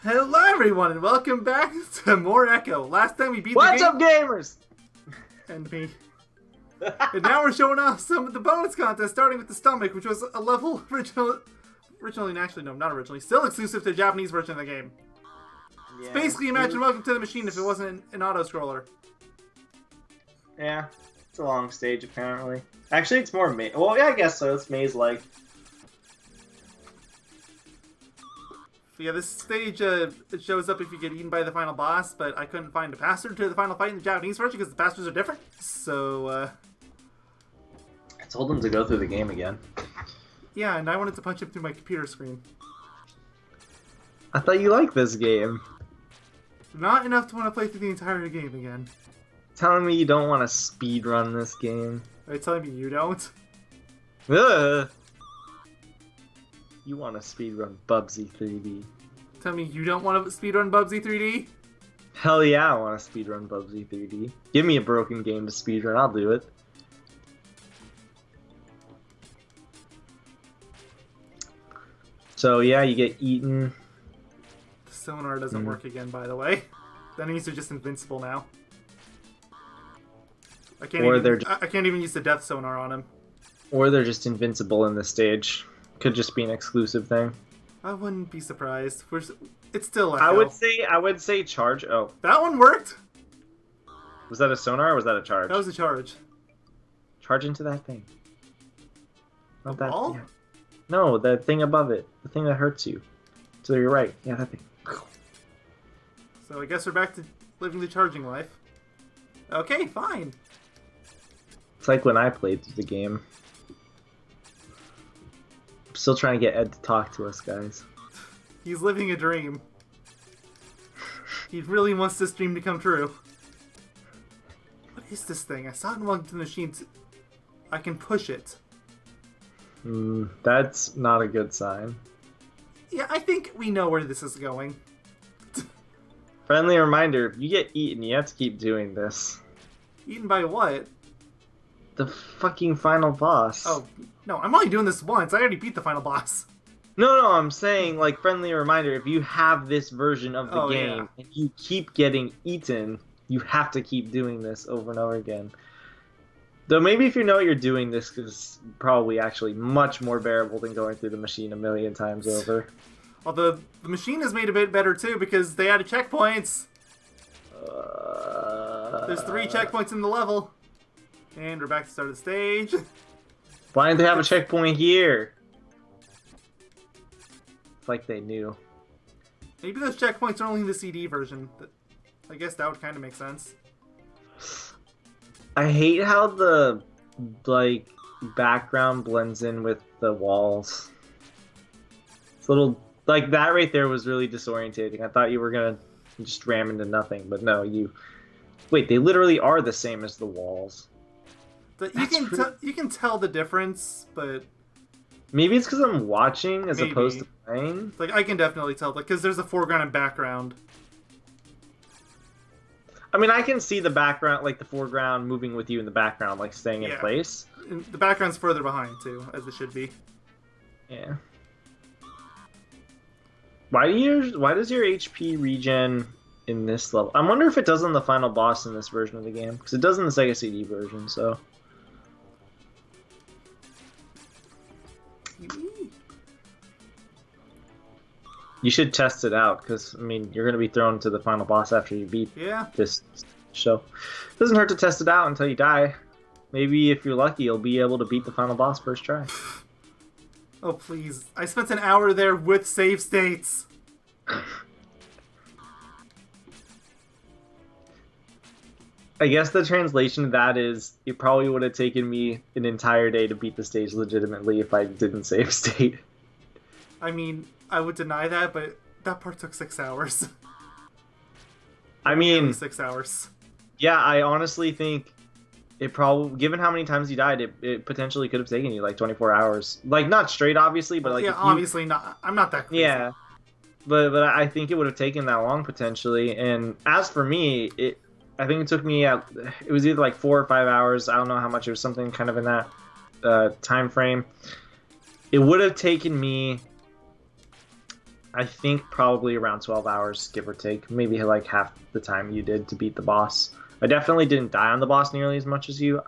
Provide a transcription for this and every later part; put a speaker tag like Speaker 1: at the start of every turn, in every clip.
Speaker 1: Hello everyone and welcome back to more Echo. Last time we beat
Speaker 2: What's
Speaker 1: the
Speaker 2: up,
Speaker 1: game...
Speaker 2: gamers?
Speaker 1: And me. And now we're showing off some of the bonus content, starting with the stomach, which was a level originally, actually no, not originally, still exclusive to the Japanese version of the game.
Speaker 2: Yeah.
Speaker 1: It's basically Imagine Welcome to the Machine if it wasn't an auto-scroller.
Speaker 2: Yeah, it's a long stage apparently. Actually, it's more maze. Well, yeah, I guess so. It's maze-like.
Speaker 1: Yeah, this stage, it shows up if you get eaten by the final boss, but I couldn't find a password to the final fight in the Japanese version because the passwords are different. So,
Speaker 2: I told him to go through the game again.
Speaker 1: yeah, and I wanted to punch him through my computer screen.
Speaker 2: I thought you liked this game.
Speaker 1: Not enough to want to play through the entire game again.
Speaker 2: Telling me you don't want to speedrun this game.
Speaker 1: Are you telling me you don't?
Speaker 2: Ugh. You want to speedrun Bubsy 3D.
Speaker 1: Tell me you don't want to speedrun Bubsy 3D?
Speaker 2: Hell yeah, I want to speedrun Bubsy 3D. Give me a broken game to speedrun, I'll do it. So yeah, you get eaten.
Speaker 1: The sonar doesn't work again, by the way. The enemies are just invincible now. I can't even use the death sonar on him.
Speaker 2: Or they're just invincible in this stage. Could just be an exclusive thing.
Speaker 1: I wouldn't be surprised. It's still Echo.
Speaker 2: I would say charge. Oh,
Speaker 1: that one worked.
Speaker 2: was that a sonar or was that a charge?
Speaker 1: That was a charge.
Speaker 2: Charge into that thing. Not
Speaker 1: The
Speaker 2: that.
Speaker 1: wall?
Speaker 2: Yeah. No, the thing above it. The thing that hurts you. To your right. Yeah, that thing.
Speaker 1: So I guess we're back to living the charging life. Okay, fine.
Speaker 2: It's like when I played through the game. I'm still trying to get Ed to talk to us, guys.
Speaker 1: He's living a dream. He really wants this dream to come true. What is this thing? I saw it in Welcome to the Machine. I can push it.
Speaker 2: That's not a good sign.
Speaker 1: Yeah, I think we know where this is going.
Speaker 2: Friendly reminder, if you get eaten, you have to keep doing this.
Speaker 1: Eaten by what?
Speaker 2: The fucking final boss.
Speaker 1: Oh, no, I'm only doing this once. I already beat the final boss.
Speaker 2: No, I'm saying, like, friendly reminder, if you have this version of the game, and you keep getting eaten, you have to keep doing this over and over again. Though maybe if you know what you're doing, this is probably actually much more bearable than going through the machine a million times over.
Speaker 1: Although, the machine is made a bit better, too, because they added checkpoints. There's 3 checkpoints in the level. And we're back to the start of the stage.
Speaker 2: Why didn't they have a checkpoint here? It's like they knew.
Speaker 1: Maybe those checkpoints are only in the CD version. I guess that would kind of make sense.
Speaker 2: I hate how the, like, background blends in with the walls. It's a little... Like, that right there was really disorientating. I thought you were gonna just ram into nothing, but no, you... Wait, they literally are the same as the walls.
Speaker 1: You can tell the difference, but...
Speaker 2: Maybe it's because I'm watching as opposed to playing?
Speaker 1: Like, I can definitely tell, because there's a foreground and background.
Speaker 2: I mean, I can see the background, like the foreground moving with you in the background, like staying in place.
Speaker 1: And the background's further behind, too, as it should be.
Speaker 2: Yeah. Why does your HP regen in this level? I wonder if it does on the final boss in this version of the game, because it does in the Sega CD version, so... You should test it out, because, I mean, you're going to be thrown to the final boss after you beat this show. It doesn't hurt to test it out until you die. Maybe, if you're lucky, you'll be able to beat the final boss first try.
Speaker 1: Oh, please. I spent an hour there with save states.
Speaker 2: I guess the translation of that is, it probably would have taken me an entire day to beat the stage legitimately if I didn't save state.
Speaker 1: I mean... I would deny that, but that part took 6 hours.
Speaker 2: I mean...
Speaker 1: 6 hours.
Speaker 2: Yeah, I honestly think it probably... Given how many times you died, it potentially could have taken you, like, 24 hours. Like, not straight, obviously, but, like...
Speaker 1: Yeah, obviously not. I'm not that crazy.
Speaker 2: Yeah. But I think it would have taken that long, potentially. And as for me, I think it took me... It was either, like, 4 or 5 hours. I don't know how much. It was something kind of in that time frame. It would have taken me... I think probably around 12 hours, give or take. Maybe like half the time you did to beat the boss. I definitely didn't die on the boss nearly as much as you.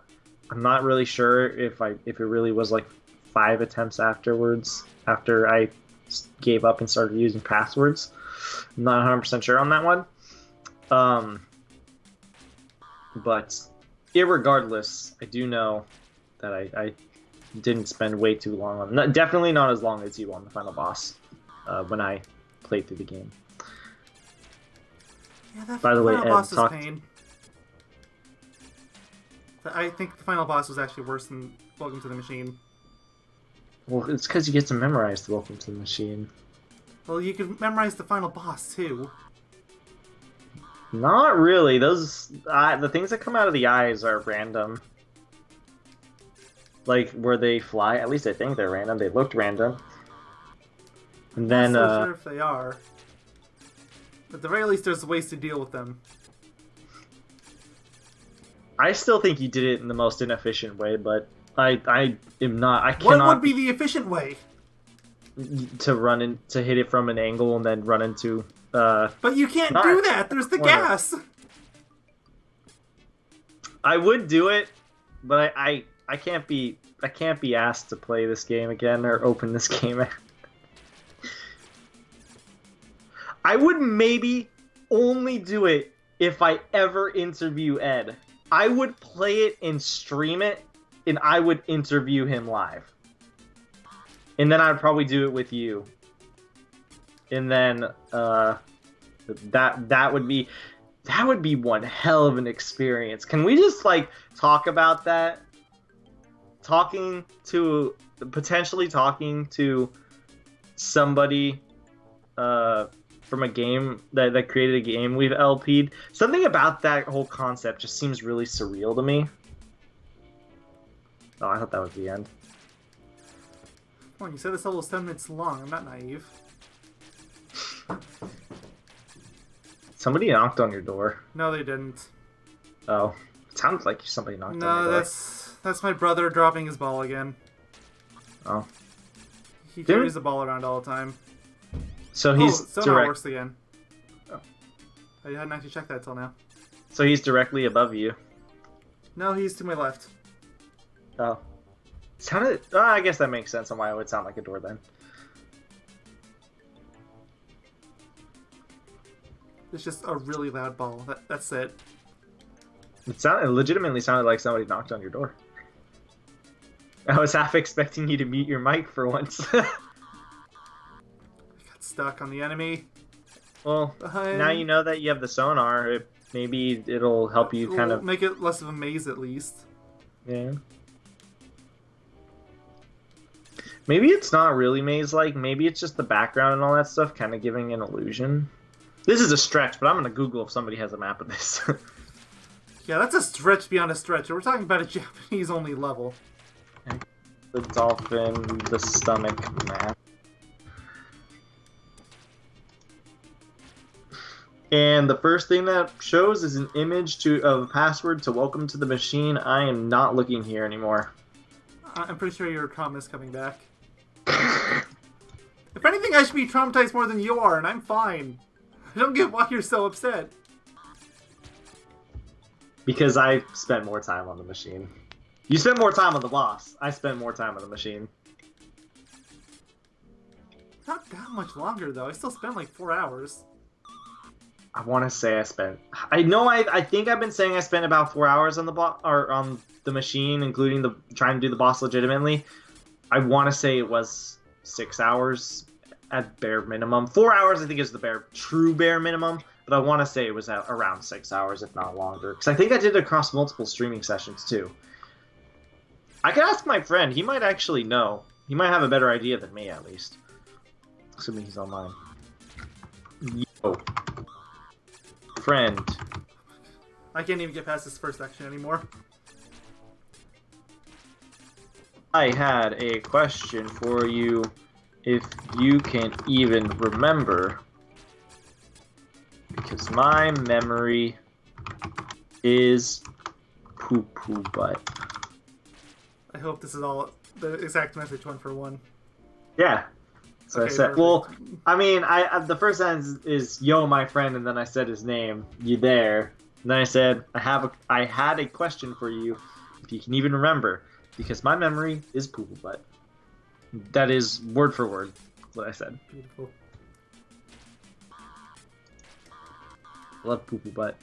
Speaker 2: I'm not really sure if it really was like 5 attempts afterwards, after I gave up and started using passwords. I'm not 100% sure on that one. But irregardless, I do know that I didn't spend way too long on definitely not as long as you on the final boss when I played through the game.
Speaker 1: Yeah, that
Speaker 2: By the way,
Speaker 1: final
Speaker 2: Ed,
Speaker 1: boss was pain. I think the final boss was actually worse than Welcome to the Machine.
Speaker 2: Well, it's because you get to memorize the Welcome to the Machine.
Speaker 1: Well, you can memorize the final boss too.
Speaker 2: Not really. Those the things that come out of the eyes are random. Like where they fly. At least I think they're random. They looked random. And then,
Speaker 1: I'm not so sure if they are. But at the very least, there's ways to deal with them.
Speaker 2: I still think you did it in the most inefficient way, but I am not. I
Speaker 1: What
Speaker 2: cannot
Speaker 1: would be the efficient way?
Speaker 2: to hit it from an angle and then run into.
Speaker 1: But you can't do that. There's the gas.
Speaker 2: I would do it, but I can't be asked to play this game again or open this game. I would maybe only do it if I ever interview Ed. I would play it and stream it, and I would interview him live. And then I'd probably do it with you. And then that would be one hell of an experience. Can we just like talk about that? Potentially talking to somebody from a game that created a game we've LP'd. Something about that whole concept just seems really surreal to me. Oh, I thought that was the end.
Speaker 1: Come on, you said this level is 10 minutes long. I'm not naive.
Speaker 2: Somebody knocked on your door.
Speaker 1: No, they didn't.
Speaker 2: Oh, it sounds like somebody knocked on your door.
Speaker 1: No, that's my brother dropping his ball again.
Speaker 2: Oh.
Speaker 1: He carries the ball around all the time.
Speaker 2: So he's
Speaker 1: sonar works again. Oh. I hadn't actually checked that till now.
Speaker 2: So he's directly above you.
Speaker 1: No, he's to my left.
Speaker 2: Oh. Sounded. Oh, I guess that makes sense on why it would sound like a door then.
Speaker 1: It's just a really loud ball. That's it.
Speaker 2: It legitimately sounded like somebody knocked on your door. I was half expecting you to mute your mic for once.
Speaker 1: Stuck on the enemy.
Speaker 2: Well, now you know that you have the sonar. Maybe it'll help you kind of
Speaker 1: make it less of a maze, at least.
Speaker 2: Yeah. Maybe it's not really maze-like. Maybe it's just the background and all that stuff kind of giving an illusion. This is a stretch, but I'm gonna Google if somebody has a map of this.
Speaker 1: Yeah, that's a stretch beyond a stretch. We're talking about a Japanese-only level.
Speaker 2: The dolphin, the stomach map. And the first thing that shows is an image of a password to welcome to the machine. I am not looking here anymore.
Speaker 1: I'm pretty sure your trauma is coming back. If anything, I should be traumatized more than you are, and I'm fine. I don't get why you're so upset.
Speaker 2: Because I spent more time on the machine. You spent more time on the boss. I spent more time on the machine.
Speaker 1: Not that much longer, though. I still spent like 4 hours.
Speaker 2: I want to say I spent. I know. I think I've been saying I spent about 4 hours on the on the machine, including trying to do the boss legitimately. I want to say it was 6 hours at bare minimum. 4 hours, I think, is the true bare minimum. But I want to say it was at around 6 hours, if not longer. Because I think I did it across multiple streaming sessions too. I could ask my friend. He might actually know. He might have a better idea than me, at least. Assuming he's online. Yo. Friend.
Speaker 1: I can't even get past this first section anymore.
Speaker 2: I had a question for you, if you can even remember, because my memory is poo-poo butt.
Speaker 1: I hope this is all the exact message 1-for-1.
Speaker 2: Yeah. So
Speaker 1: Okay,
Speaker 2: I said,
Speaker 1: perfect.
Speaker 2: well, I mean, the first sentence is "Yo, my friend," and then I said his name. You there? And then I said, I had a question for you, if you can even remember, because my memory is poo-poo butt. That is word for word what I said.
Speaker 1: Beautiful.
Speaker 2: Love poo-poo butt.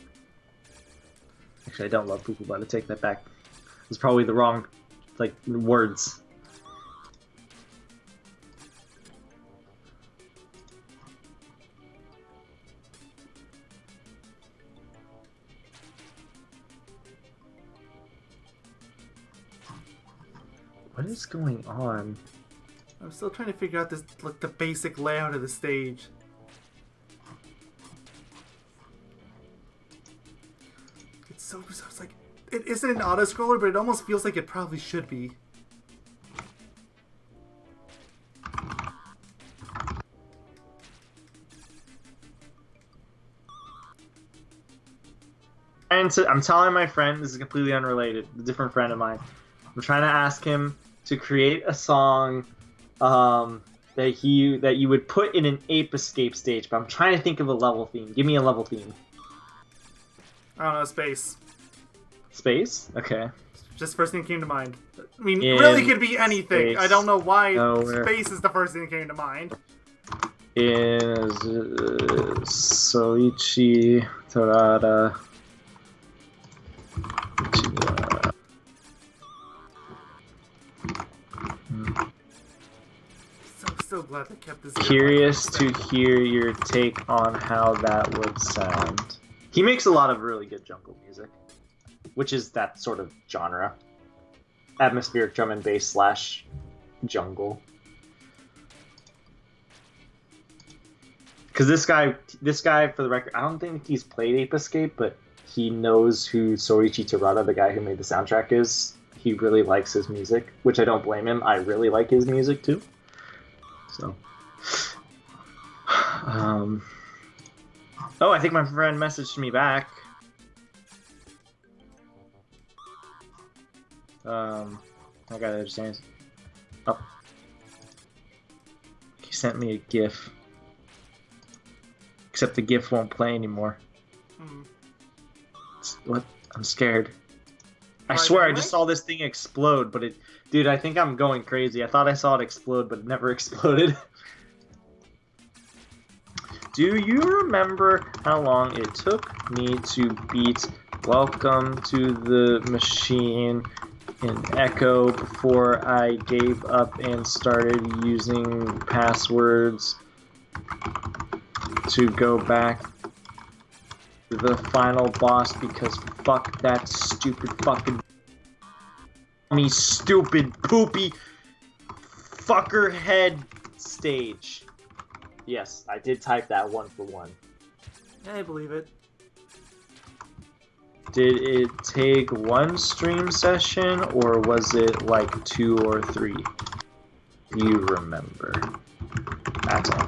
Speaker 2: Actually, I don't love poo-poo butt. I take that back. It's probably the wrong, like, words. What is going on?
Speaker 1: I'm still trying to figure out this, like, the basic layout of the stage. It's so bizarre. It's like, it isn't an auto-scroller, but it almost feels like it probably should be.
Speaker 2: And so I'm telling my friend, this is completely unrelated, a different friend of mine. I'm trying to ask him to create a song that you would put in an Ape Escape stage, but I'm trying to think of a level theme. Give me a level theme.
Speaker 1: I don't know, space.
Speaker 2: Space? Okay.
Speaker 1: Just first thing that came to mind. I mean, really could be anything.
Speaker 2: Space.
Speaker 1: I don't know why
Speaker 2: Nowhere.
Speaker 1: space is the first thing that came to mind.
Speaker 2: In Soichi Torada.
Speaker 1: So glad they kept this.
Speaker 2: Curious to hear your take on how that would sound. He makes a lot of really good jungle music, which is that sort of genre. Atmospheric drum and bass / jungle. Because this guy, for the record, I don't think he's played Ape Escape, but he knows who Soichi Terada, the guy who made the soundtrack, is. He really likes his music, which I don't blame him. I really like his music too. So, oh, I think my friend messaged me back. I gotta understand. Oh, he sent me a GIF. Except the GIF won't play anymore. What? I'm scared. I swear I just saw this thing explode, but it... Dude, I think I'm going crazy. I thought I saw it explode, but it never exploded. Do you remember how long it took me to beat Welcome to the Machine in Echo before I gave up and started using passwords to go back to the final boss because fuck that stupid fucking me stupid poopy fucker head stage. Yes, I did type that 1 for 1.
Speaker 1: Yeah, I believe it.
Speaker 2: Did it take 1 stream session or was it like 2 or 3? Do you remember? That's all.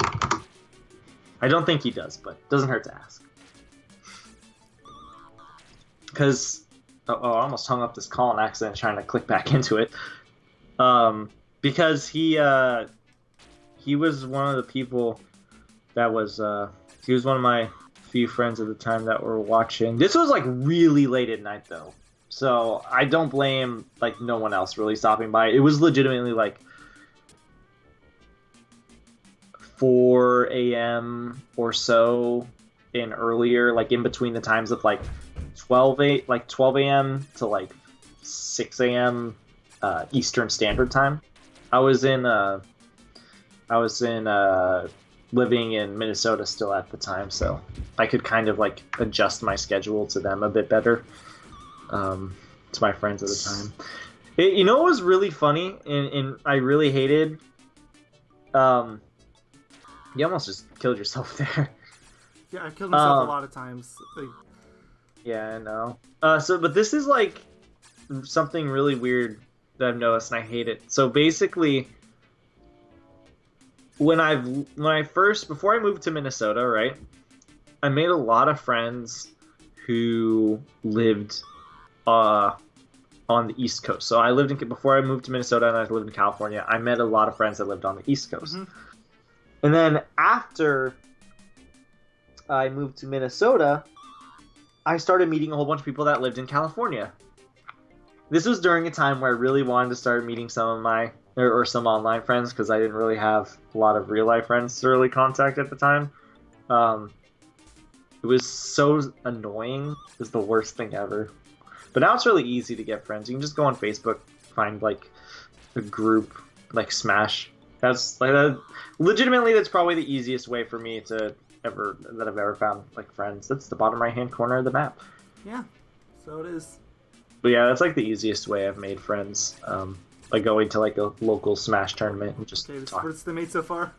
Speaker 2: I don't think he does, but it doesn't hurt to ask. Because I almost hung up this call in accident trying to click back into it. Because he was one of the people that was he was one of my few friends at the time that were watching. This was like really late at night though, so I don't blame like no one else really stopping by. It was legitimately like 4 a.m. or so and earlier, like in between the times of like 12 a.m. to like 6 a.m. Eastern Standard Time. I was living in Minnesota still at the time, so I could kind of like adjust my schedule to them a bit better, to my friends at the time. You know what was really funny and I really hated? You almost just killed yourself there.
Speaker 1: Yeah, I killed myself a lot of times. Like...
Speaker 2: Yeah, I know. But this is like something really weird that I've noticed, and I hate it. So basically, before I moved to Minnesota, right, I made a lot of friends who lived on the East Coast. So before I moved to Minnesota and I lived in California, I met a lot of friends that lived on the East Coast.
Speaker 1: Mm-hmm.
Speaker 2: And then after I moved to Minnesota, I started meeting a whole bunch of people that lived in California. This was during a time where I really wanted to start meeting some of my or some online friends because I didn't really have a lot of real life friends to really contact at the time. It was so annoying. It was the worst thing ever. But now it's really easy to get friends. You can just go on Facebook, find like a group, like Smash. That's like legitimately that's probably the easiest way for me that I've ever found like friends. That's the bottom right hand corner of the map.
Speaker 1: Yeah, so it is.
Speaker 2: But yeah, that's like the easiest way I've made friends. Like going to like a local Smash tournament and just talk.
Speaker 1: What's the mate so far?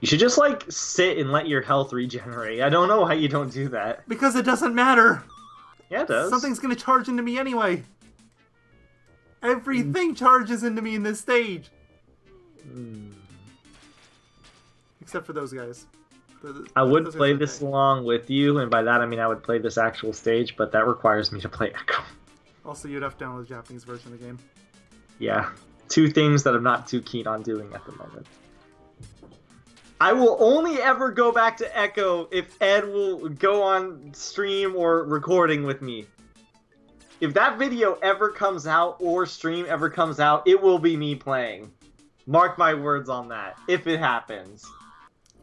Speaker 2: You should just like sit and let your health regenerate. I don't know why you don't do that.
Speaker 1: Because it doesn't matter.
Speaker 2: Yeah, it does.
Speaker 1: Something's gonna charge into me anyway. Everything charges into me in this stage. Except for those guys.
Speaker 2: I would play this along with you, and by that I mean I would play this actual stage, but that requires me to play Echo.
Speaker 1: Also, you'd have to download the Japanese version of the game.
Speaker 2: Yeah. Two things that I'm not too keen on doing at the moment. I will only ever go back to Echo if Ed will go on stream or recording with me. If that video ever comes out or stream ever comes out, it will be me playing. Mark my words on that, if it happens.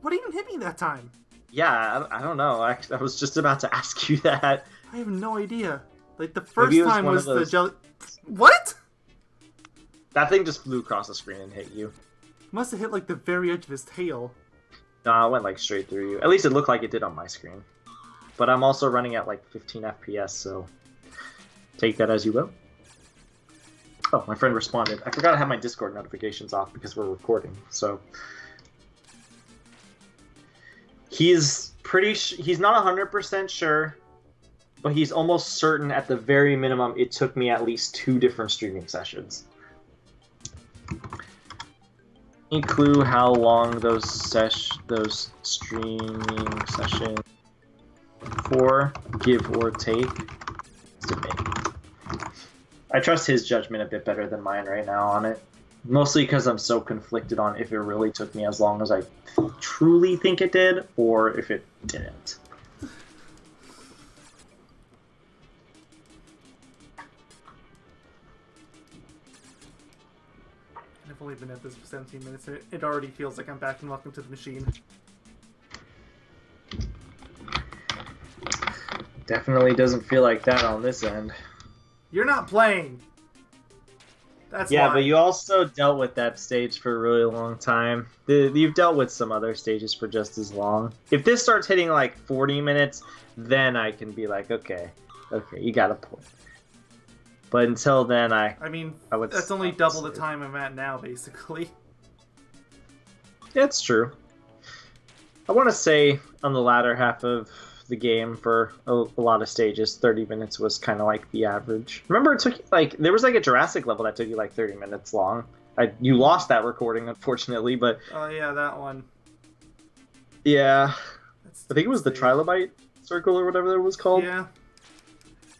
Speaker 1: What even hit me that time?
Speaker 2: Yeah, I don't know. I was just about to ask you that.
Speaker 1: I have no idea. Like, the first time was the jelly... What?
Speaker 2: That thing just flew across the screen and hit you.
Speaker 1: Must have hit, like, the very edge of his tail.
Speaker 2: No, it went, like, straight through you. At least it looked like it did on my screen. But I'm also running at, like, 15 FPS, so... take that as you will. Oh, my friend responded. I forgot to have my Discord notifications off because we're recording, so... He's not 100% sure, but he's almost certain at the very minimum it took me at least 2 different streaming sessions. Any clue how long those streaming sessions for, give or take? I trust his judgment a bit better than mine right now on it. Mostly because I'm so conflicted on if it really took me as long as I truly think it did, or if it didn't.
Speaker 1: I've only been at this for 17 minutes, and it already feels like I'm back in Welcome to the Machine.
Speaker 2: Definitely doesn't feel like that on this end.
Speaker 1: You're not playing! That's
Speaker 2: yeah,
Speaker 1: why.
Speaker 2: but you also dealt with that stage for a really long time. You've dealt with some other stages for just as long. If this starts hitting like 40 minutes, then I can be like, okay, you got a point. But until then, I would.
Speaker 1: That's only double the time I'm at now, basically.
Speaker 2: Yeah, it's true. I want to say on the latter half of the game for a lot of stages, 30 minutes was kind of like the average. Remember, it took you, like, there was like a Jurassic level that took you like 30 minutes long. You lost that recording, unfortunately, but...
Speaker 1: Oh yeah, that one.
Speaker 2: Yeah. I think it was the Trilobite Circle or whatever it was called.
Speaker 1: Yeah.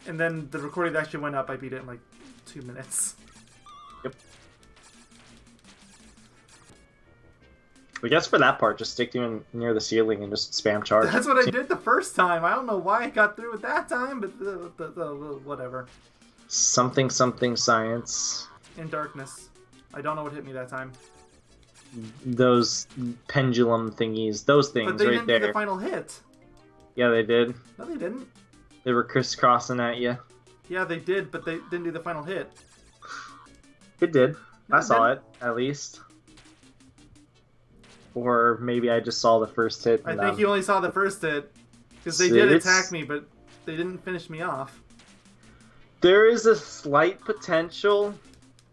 Speaker 1: And then the recording that actually went up, I beat it in like 2 minutes.
Speaker 2: Yep. I guess for that part, just stick you near the ceiling and just spam charge.
Speaker 1: That's what I did the first time. I don't know why I got through it that time, but whatever.
Speaker 2: Something science.
Speaker 1: In darkness. I don't know what hit me that time.
Speaker 2: Those pendulum thingies. Those things right there.
Speaker 1: But they didn't do the final hit.
Speaker 2: Yeah, they did.
Speaker 1: No, they didn't.
Speaker 2: They were crisscrossing at you.
Speaker 1: Yeah, they did, but they didn't do the final hit.
Speaker 2: It did.
Speaker 1: No,
Speaker 2: I saw it, at least. Or maybe I just saw the first hit.
Speaker 1: I think you only saw the first hit. Because they did attack me, but they didn't finish me off.
Speaker 2: There is a slight potential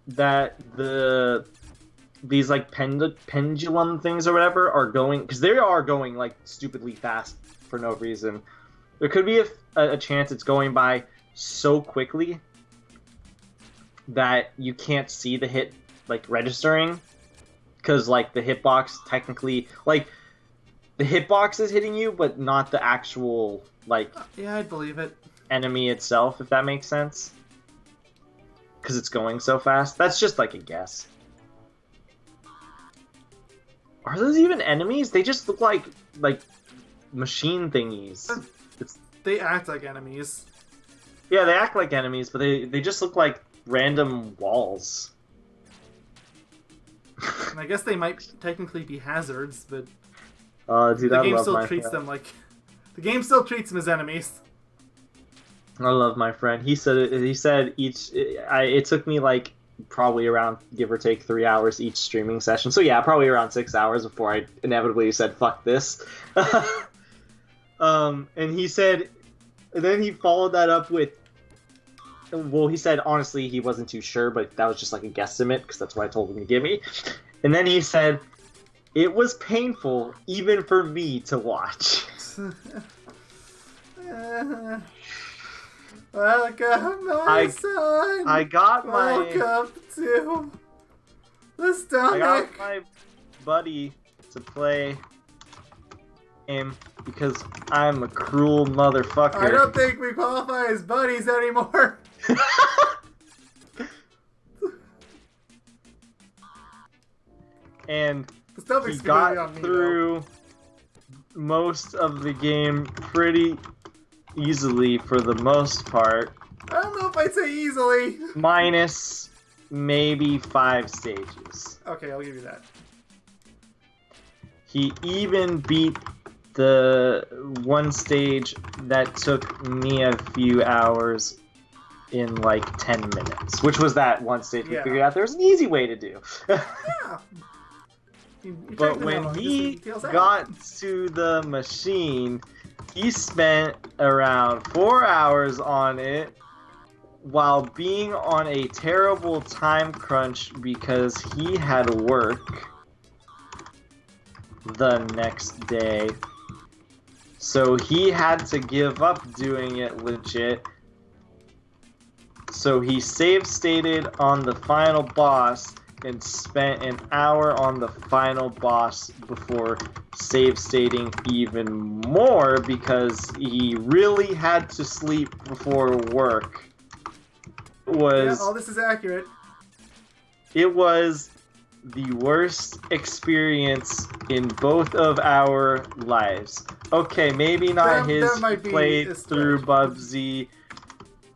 Speaker 2: that these like pendulum things or whatever are going... Because they are going like stupidly fast for no reason. There could be a chance it's going by so quickly that you can't see the hit like registering. Because, like, the hitbox technically... Like, the hitbox is hitting you, but not the actual, like...
Speaker 1: Yeah, I'd believe it.
Speaker 2: Enemy itself, if that makes sense. Because it's going so fast. That's just, like, a guess. Are those even enemies? They just look like machine thingies.
Speaker 1: They act like enemies.
Speaker 2: Yeah, they act like enemies, but they just look like random walls.
Speaker 1: And I guess they might technically be hazards, but
Speaker 2: Dude,
Speaker 1: the
Speaker 2: I
Speaker 1: game
Speaker 2: love
Speaker 1: still
Speaker 2: my
Speaker 1: treats
Speaker 2: friend.
Speaker 1: them like the game still treats them as enemies.
Speaker 2: I love my friend. He said it took me like probably around give or take 3 hours each streaming session. So yeah, probably around 6 hours before I inevitably said fuck this. And he said, and then he followed that up with, well, he said honestly he wasn't too sure, but that was just like a guesstimate because that's what I told him to give me. And then he said, it was painful even for me to watch.
Speaker 1: Welcome, my son.
Speaker 2: I got my.
Speaker 1: Welcome to the stomach.
Speaker 2: I got my buddy to play him because I'm a cruel motherfucker.
Speaker 1: I don't think we qualify as buddies anymore.
Speaker 2: And
Speaker 1: The stomach's
Speaker 2: he
Speaker 1: completely
Speaker 2: got
Speaker 1: on me,
Speaker 2: through most of the game pretty easily for the most part.
Speaker 1: though. I don't know if I'd say easily.
Speaker 2: Minus maybe 5 stages.
Speaker 1: Okay, I'll give you that.
Speaker 2: He even beat the one stage that took me a few hours in like 10 minutes, which was that one stage we
Speaker 1: Yeah.
Speaker 2: figured out there was an easy way to do.
Speaker 1: Yeah. You
Speaker 2: But
Speaker 1: checked it
Speaker 2: when
Speaker 1: out, just
Speaker 2: he
Speaker 1: details out.
Speaker 2: got to the machine, he spent around 4 hours on it while being on a terrible time crunch because he had work the next day. So he had to give up doing it legit. So he save stated on the final boss and spent an hour on the final boss before save stating even more because he really had to sleep before work.
Speaker 1: Yeah, all this is accurate.
Speaker 2: It was the worst experience in both of our lives. Okay, maybe not
Speaker 1: That
Speaker 2: his
Speaker 1: might be
Speaker 2: played
Speaker 1: a
Speaker 2: through
Speaker 1: stretch.
Speaker 2: Bubsy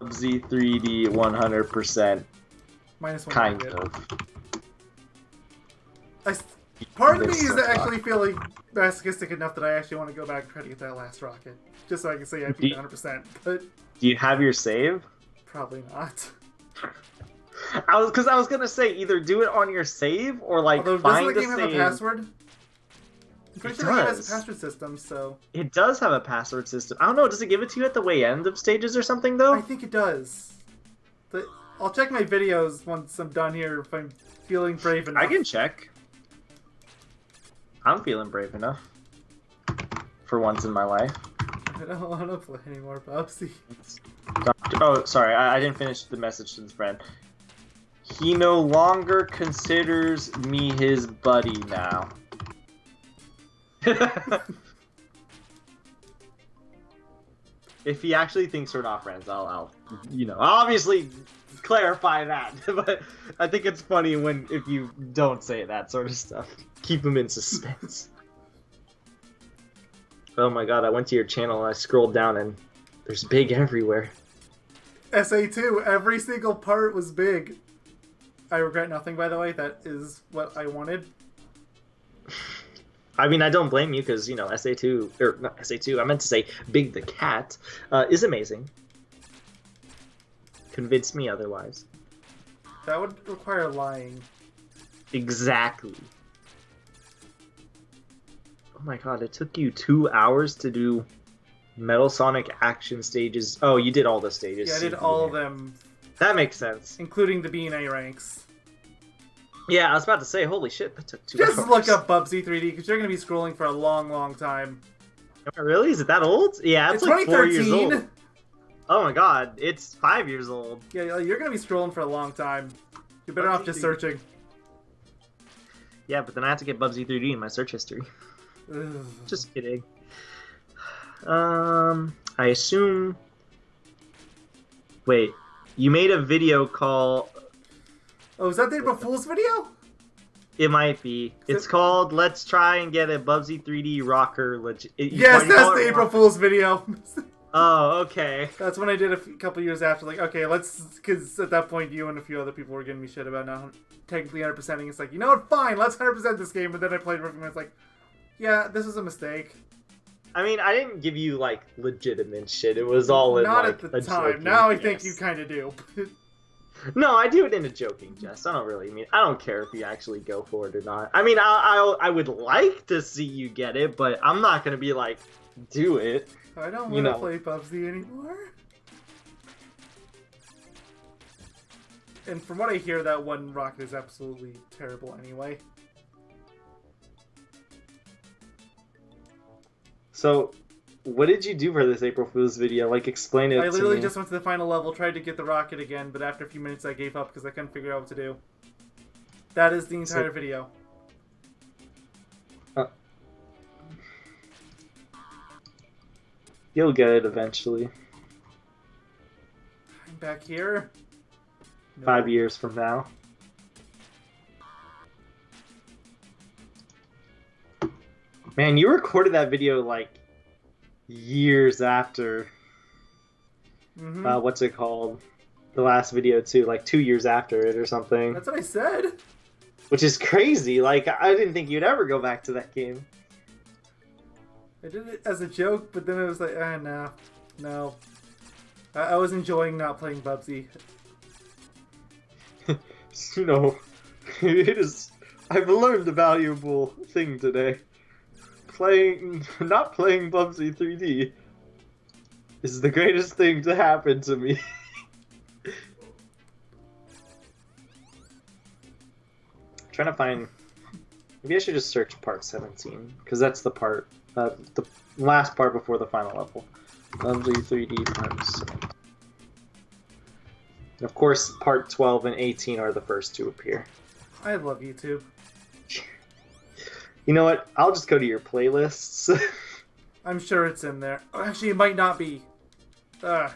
Speaker 2: 3D 100%,
Speaker 1: Minus one.
Speaker 2: kind
Speaker 1: bit.
Speaker 2: of.
Speaker 1: Part of me
Speaker 2: This
Speaker 1: is
Speaker 2: sucks.
Speaker 1: actually feeling masochistic enough that I actually want to go back and try to get that last rocket. Just so I can say I beat 100%, but
Speaker 2: Do you have your save?
Speaker 1: probably not.
Speaker 2: I was gonna say either do it on your save or like
Speaker 1: Although, doesn't
Speaker 2: find
Speaker 1: the
Speaker 2: a
Speaker 1: game have a
Speaker 2: save.
Speaker 1: password? I'm pretty
Speaker 2: It
Speaker 1: sure the game has
Speaker 2: does.
Speaker 1: a password system, so...
Speaker 2: It does have a password system. I don't know. Does it give it to you at the way end of stages or something though?
Speaker 1: I think it does. But I'll check my videos once I'm done here if I'm feeling brave enough.
Speaker 2: I can check. I'm feeling brave enough. For once in my life.
Speaker 1: I don't want to play anymore, Bubsy.
Speaker 2: Oh, sorry. I didn't finish the message to his friend. He no longer considers me his buddy now. If he actually thinks we're not friends, I'll obviously clarify that. But I think it's funny if you don't say that sort of stuff. Keep him in suspense. Oh my god, I went to your channel and I scrolled down and there's big everywhere.
Speaker 1: SA2, every single part was big. I regret nothing, by the way. That is what I wanted.
Speaker 2: I mean, I don't blame you because, SA2, or not SA2, I meant to say Big the Cat, is amazing. Convince me otherwise.
Speaker 1: That would require lying.
Speaker 2: Exactly. Oh my god, it took you 2 hours to do Metal Sonic action stages. Oh, you did all the stages.
Speaker 1: Yeah, I did all of them,
Speaker 2: That makes sense.
Speaker 1: including the B&A ranks.
Speaker 2: Yeah, I was about to say, holy shit, that took 2 hours.
Speaker 1: Just look up Bubsy 3D, because you're going to be scrolling for a long, long time.
Speaker 2: Really? Is it that old? Yeah, it's like 4 years
Speaker 1: 2013!
Speaker 2: old. Oh my god, it's 5 years old.
Speaker 1: Yeah, you're going to be scrolling for a long time. You're better off just searching.
Speaker 2: Yeah, but then I have to get Bubsy 3D in my search history.
Speaker 1: Ugh.
Speaker 2: Just kidding. I assume... Wait, you made a video call...
Speaker 1: Oh, is that the April Fool's video?
Speaker 2: It might be. It's called Let's Try and Get a Bubsy 3D Rocker Legit.
Speaker 1: Yes, that's the April Fool's video.
Speaker 2: Oh, okay.
Speaker 1: That's when I did a couple years after. Like, okay, because at that point you and a few other people were giving me shit about not technically 100%ing. It's like, you know what, fine, let's 100% this game. But then I played it and I was like, yeah, this is a mistake.
Speaker 2: I mean, I didn't give you, like, legitimate shit. It was all in,
Speaker 1: not
Speaker 2: like,
Speaker 1: at the time. Now I think you kind of do.
Speaker 2: No, I do it in a joking jest. I don't really mean... I don't care if you actually go for it or not. I mean, I would like to see you get it, but I'm not going to be like, do it.
Speaker 1: I don't want to play Bubsy anymore. And from what I hear, that one rocket is absolutely terrible anyway.
Speaker 2: So, what did you do for this April Fool's video? Like, explain it to me.
Speaker 1: I literally just went to the final level, tried to get the rocket again, but after a few minutes I gave up because I couldn't figure out what to do. That is the entire video.
Speaker 2: You'll get it eventually.
Speaker 1: I'm back here.
Speaker 2: No. 5 years from now. Man, you recorded that video like years after. What's it called? The last video too, like 2 years after it or something.
Speaker 1: That's what I said.
Speaker 2: Which is crazy. Like, I didn't think you'd ever go back to that game.
Speaker 1: I did it as a joke, but then it was like, no. I was enjoying not playing Bubsy.
Speaker 2: You know, I've learned a valuable thing today. Not playing Bubsy 3D is the greatest thing to happen to me. Trying to find... Maybe I should just search part 17, because that's the part... the last part before the final level. Bubsy 3D part 7. And of course, part 12 and 18 are the first to appear.
Speaker 1: I love YouTube.
Speaker 2: You know what? I'll just go to your playlists.
Speaker 1: I'm sure it's in there. Oh, actually, it might not be. It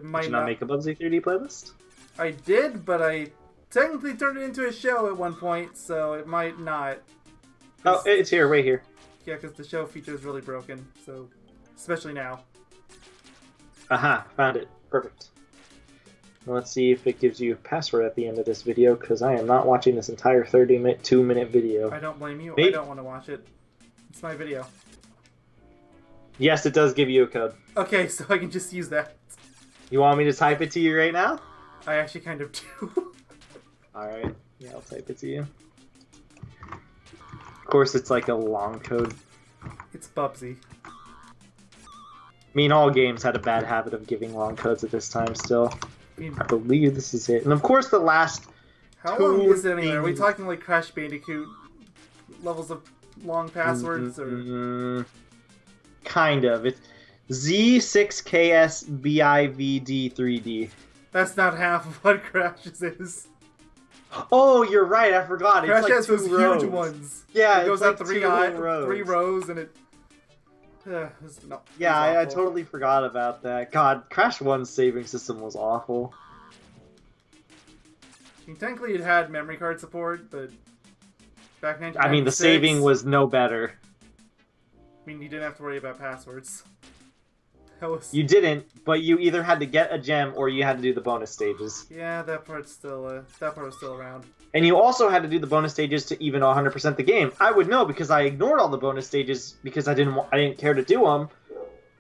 Speaker 1: might
Speaker 2: Did you not make a Bubsy 3D playlist?
Speaker 1: I did, but I technically turned it into a show at one point, so it might not.
Speaker 2: Oh, it's here, right here.
Speaker 1: Yeah, because the show feature is really broken, so especially now.
Speaker 2: Aha, found it. Perfect. Well, let's see if it gives you a password at the end of this video, because I am not watching this entire 2-minute video.
Speaker 1: I don't blame you.
Speaker 2: Maybe.
Speaker 1: I don't want to watch it. It's my video.
Speaker 2: Yes, it does give you a code.
Speaker 1: Okay, so I can just use that.
Speaker 2: You want me to type it to you right now?
Speaker 1: I actually kind of do.
Speaker 2: Alright, yeah, I'll type it to you. Of course, it's like a long code.
Speaker 1: It's Bubsy.
Speaker 2: I mean, all games had a bad habit of giving long codes at this time still. I believe this is it. And of course the last...
Speaker 1: How long is it anyway? Are we talking like Crash Bandicoot levels of long passwords? Or
Speaker 2: kind of. It's Z6KSBIVD3D.
Speaker 1: That's not half of what Crash's is.
Speaker 2: Oh, you're right. I forgot.
Speaker 1: Crash
Speaker 2: it's like
Speaker 1: has those
Speaker 2: rows.
Speaker 1: huge ones.
Speaker 2: Yeah,
Speaker 1: it goes
Speaker 2: it's
Speaker 1: out
Speaker 2: like
Speaker 1: 3 rows and it...
Speaker 2: Yeah, I totally forgot about that. God, Crash 1's saving system was awful.
Speaker 1: I mean, technically it had memory card support, but back in 1996...
Speaker 2: I mean, the saving was no better.
Speaker 1: I mean, you didn't have to worry about passwords. That was...
Speaker 2: You didn't, but you either had to get a gem or you had to do the bonus stages.
Speaker 1: Yeah, that part was still around.
Speaker 2: And you also had to do the bonus stages to even 100% the game. I would know because I ignored all the bonus stages because I didn't care to do them.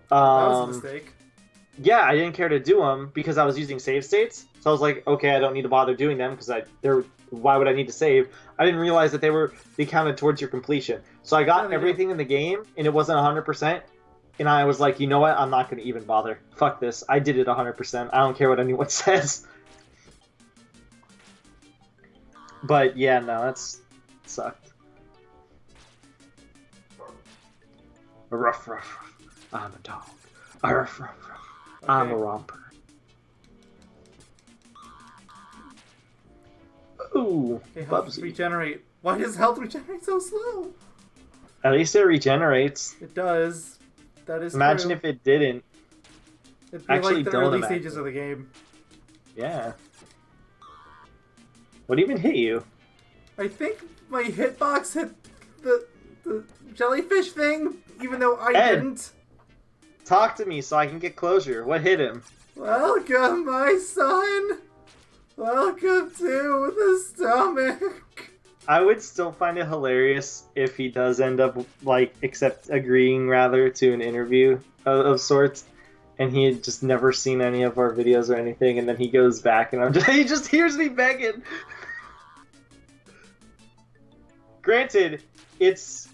Speaker 1: That was a mistake.
Speaker 2: Yeah, I didn't care to do them because I was using save states. So I was like, okay, I don't need to bother doing them because why would I need to save? I didn't realize that they counted towards your completion. So I got everything in the game and it wasn't 100%. And I was like, you know what? I'm not going to even bother. Fuck this. I did it 100%. I don't care what anyone says. But yeah, no, that's sucked. Ruff, ruff, ruff. I'm a dog. Ruff, ruff, ruff. Okay. I'm a romper. Ooh,
Speaker 1: hey, health regenerate. Why does health regenerate so slow?
Speaker 2: At least it regenerates.
Speaker 1: It does. That is
Speaker 2: Imagine
Speaker 1: true.
Speaker 2: if it didn't.
Speaker 1: It'd be like the early stages of the game.
Speaker 2: Yeah. What even hit you?
Speaker 1: I think my hitbox hit the jellyfish thing, even though I
Speaker 2: Ed.
Speaker 1: didn't.
Speaker 2: Talk to me so I can get closure. What hit him?
Speaker 1: Welcome, my son. Welcome to the stomach.
Speaker 2: I would still find it hilarious if he does end up, like, agreeing, rather, to an interview of sorts, and he had just never seen any of our videos or anything, and then he goes back, and he just hears me begging. Granted, it's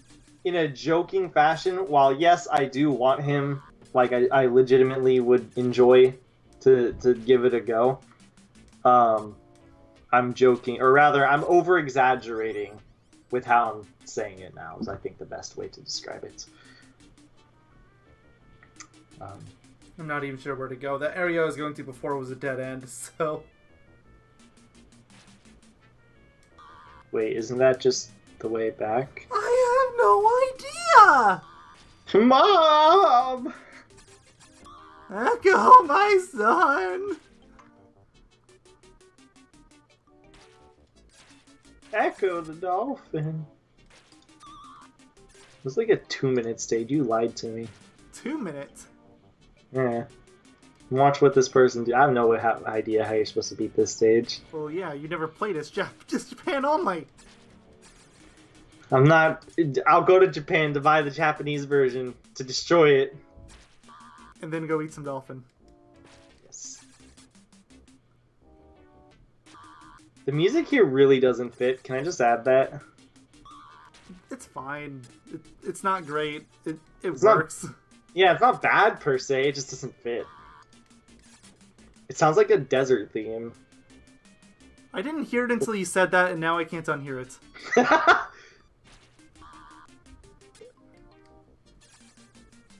Speaker 2: in a joking fashion. While, yes, I do want him, like, I legitimately would enjoy to give it a go. I'm joking, or rather, I'm over-exaggerating with how I'm saying it now, is I think the best way to describe it.
Speaker 1: I'm not even sure where to go. The area I was going to before was a dead end, so...
Speaker 2: Wait, isn't that just the way back?
Speaker 1: I have no idea!
Speaker 2: Mom!
Speaker 1: Echo, my son!
Speaker 2: Ecco the Dolphin. It was like a 2-minute stage. You lied to me.
Speaker 1: 2 minutes?
Speaker 2: Yeah. Watch what this person do. I have no idea how you're supposed to beat this stage.
Speaker 1: Well, yeah, you never played as just Japan only.
Speaker 2: I'm not... I'll go to Japan to buy the Japanese version to destroy it.
Speaker 1: And then go eat some dolphin.
Speaker 2: Yes. The music here really doesn't fit. Can I just add that?
Speaker 1: It's fine. It's not great. It
Speaker 2: It's
Speaker 1: works.
Speaker 2: Yeah, it's not bad per se, it just doesn't fit. It sounds like a desert theme.
Speaker 1: I didn't hear it until you said that, and now I can't unhear it.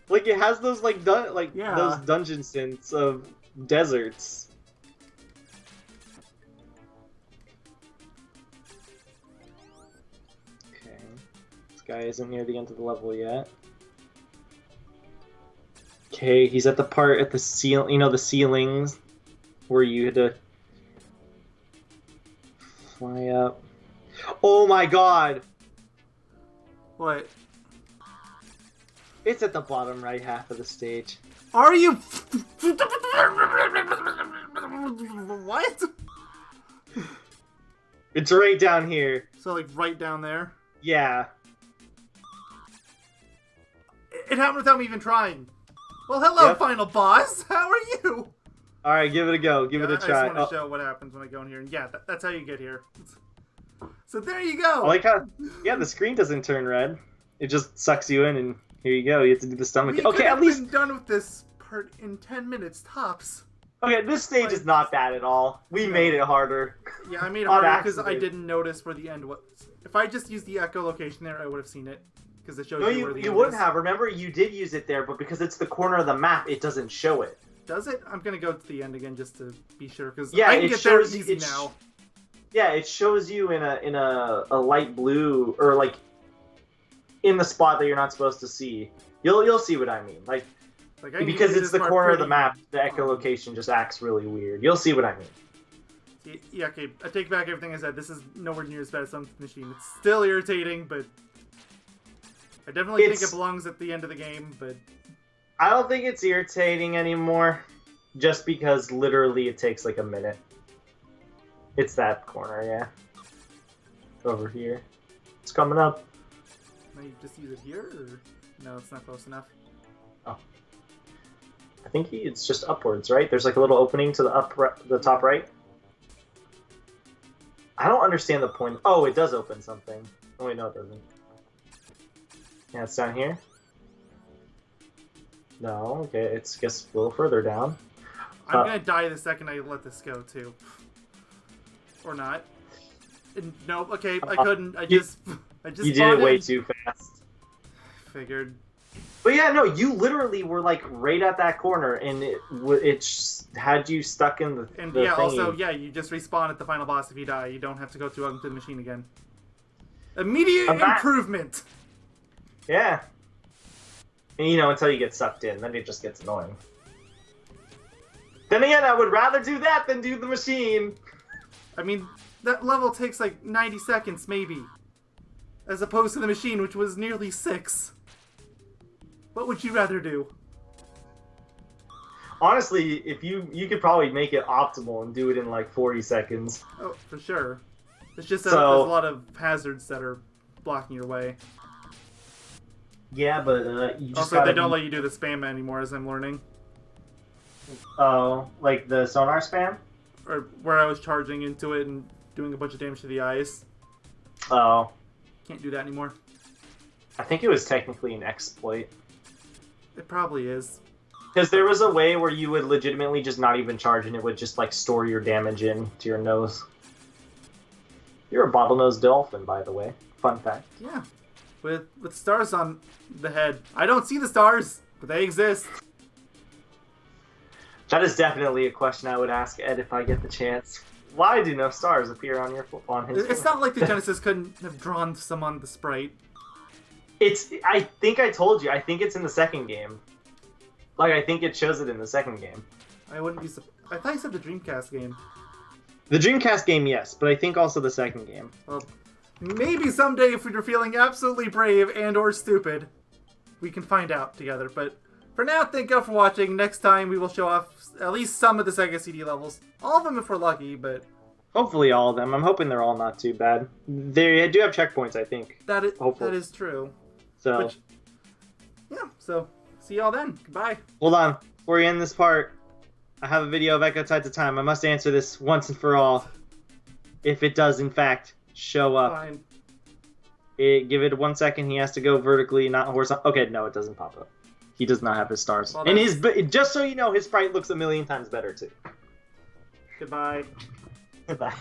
Speaker 2: Like, it has those, like,
Speaker 1: Yeah.
Speaker 2: those dungeon synths of deserts. Okay. This guy isn't near the end of the level yet. Okay, he's at the part at the ceiling, you know, the ceilings where you had to fly up. Oh my god!
Speaker 1: What?
Speaker 2: It's at the bottom right half of the stage.
Speaker 1: Are you? What?
Speaker 2: It's right down here.
Speaker 1: So, like, right down there?
Speaker 2: Yeah.
Speaker 1: It happened without me even trying. Well, hello,
Speaker 2: Yep.
Speaker 1: final boss. How are you?
Speaker 2: Alright, give it a go. Give it a try.
Speaker 1: I just want to show what happens when I go in here. And yeah, that's how you get here. So there you go.
Speaker 2: I like how, yeah, the screen doesn't turn red. It just sucks you in, and here you go. You have to do the stomach.
Speaker 1: We
Speaker 2: Okay,
Speaker 1: could
Speaker 2: at
Speaker 1: have
Speaker 2: least.
Speaker 1: been done with this part in 10 minutes tops.
Speaker 2: Okay, this stage is not bad at all. We made it harder.
Speaker 1: Yeah, I made it
Speaker 2: On
Speaker 1: harder because I
Speaker 2: accident.
Speaker 1: didn't notice where the end was. If I just used the echo location there, I would have seen it. Because it shows
Speaker 2: No,
Speaker 1: you where the
Speaker 2: you
Speaker 1: end
Speaker 2: wouldn't
Speaker 1: is.
Speaker 2: have. Remember, you did use it there, but because it's the corner of the map, it doesn't show it.
Speaker 1: Does it? I'm going to go to the end again just to be sure. Because
Speaker 2: Yeah,
Speaker 1: I can
Speaker 2: it
Speaker 1: get there
Speaker 2: shows-
Speaker 1: easy
Speaker 2: it sh-
Speaker 1: now.
Speaker 2: Yeah, it shows you in a light blue, or like in the spot that you're not supposed to see. You'll see what I mean. Like
Speaker 1: Like, I can
Speaker 2: because
Speaker 1: do
Speaker 2: it's
Speaker 1: this
Speaker 2: the
Speaker 1: part
Speaker 2: corner of the
Speaker 1: pretty-
Speaker 2: map, the echolocation just acts really weird. You'll see what I mean.
Speaker 1: Yeah, okay. I take back everything I said. This is nowhere near as bad as some machine. It's still irritating, but I definitely think it belongs at the end of the game. But
Speaker 2: I don't think it's irritating anymore, just because literally it takes like a minute. It's that corner, yeah. Over here. It's coming up.
Speaker 1: can you just use it here, or no? It's not close enough.
Speaker 2: Oh. I think it's just upwards, right? There's like a little opening to the top right. I don't understand the point. Oh, it does open something. Oh wait, no, it doesn't. Yeah, it's down here. No, okay, it's guess a little further down.
Speaker 1: I'm gonna die the second I let this go too, or not. Nope. Okay, I couldn't. I just
Speaker 2: You did it way too fast.
Speaker 1: Figured.
Speaker 2: But yeah, no, you literally were like right at that corner, and it had you stuck in the.
Speaker 1: And
Speaker 2: the
Speaker 1: yeah,
Speaker 2: thingy.
Speaker 1: also yeah, you just respawn at the final boss if you die. You don't have to go through onto the machine again. Immediate improvement.
Speaker 2: Yeah. And you know, until you get sucked in, then it just gets annoying. Then again, I would rather do that than do the machine.
Speaker 1: I mean, that level takes like 90 seconds, maybe. As opposed to the machine, which was nearly 6. What would you rather do?
Speaker 2: Honestly, if you could probably make it optimal and do it in like 40 seconds.
Speaker 1: Oh, for sure. It's just that there's a lot of hazards that are blocking your way.
Speaker 2: Yeah, but you just
Speaker 1: also, they don't let you do the spam anymore, as I'm learning.
Speaker 2: Oh, like the sonar spam?
Speaker 1: Or where I was charging into it and doing a bunch of damage to the eyes.
Speaker 2: Oh.
Speaker 1: Can't do that anymore.
Speaker 2: I think it was technically an exploit.
Speaker 1: It probably is.
Speaker 2: Because there was a way where you would legitimately just not even charge and it would just like store your damage in to your nose. You're a bottlenose dolphin, by the way. Fun fact.
Speaker 1: Yeah. With stars on the head. I don't see the stars, but they exist.
Speaker 2: That is definitely a question I would ask Ed if I get the chance. Why do no stars appear on his
Speaker 1: It's not like the Genesis couldn't have drawn some on the sprite.
Speaker 2: I think I told you. I think it's in the second game. Like, I think it shows it in the second game.
Speaker 1: I wouldn't be I thought you said the Dreamcast game.
Speaker 2: The Dreamcast game, yes, but I think also the second game.
Speaker 1: Well, maybe someday if we're feeling absolutely brave and or stupid, we can find out together. But for now, thank you all for watching. Next time we will show off at least some of the Sega CD levels. All of them if we're lucky, but...
Speaker 2: Hopefully all of them. I'm hoping they're all not too bad. They do have checkpoints, I think.
Speaker 1: That is true.
Speaker 2: So...
Speaker 1: yeah, so... see y'all then. Goodbye.
Speaker 2: Hold on. Before we end this part, I have a video of Echo Tides of Time. I must answer this once and for all. If it does, in fact, show up.
Speaker 1: Fine.
Speaker 2: Give it 1 second. He has to go vertically, not horizontal. Okay, no, it doesn't pop up. He does not have his stars.
Speaker 1: Well,
Speaker 2: and just so you know, his sprite looks a million times better, too.
Speaker 1: Goodbye.
Speaker 2: Goodbye.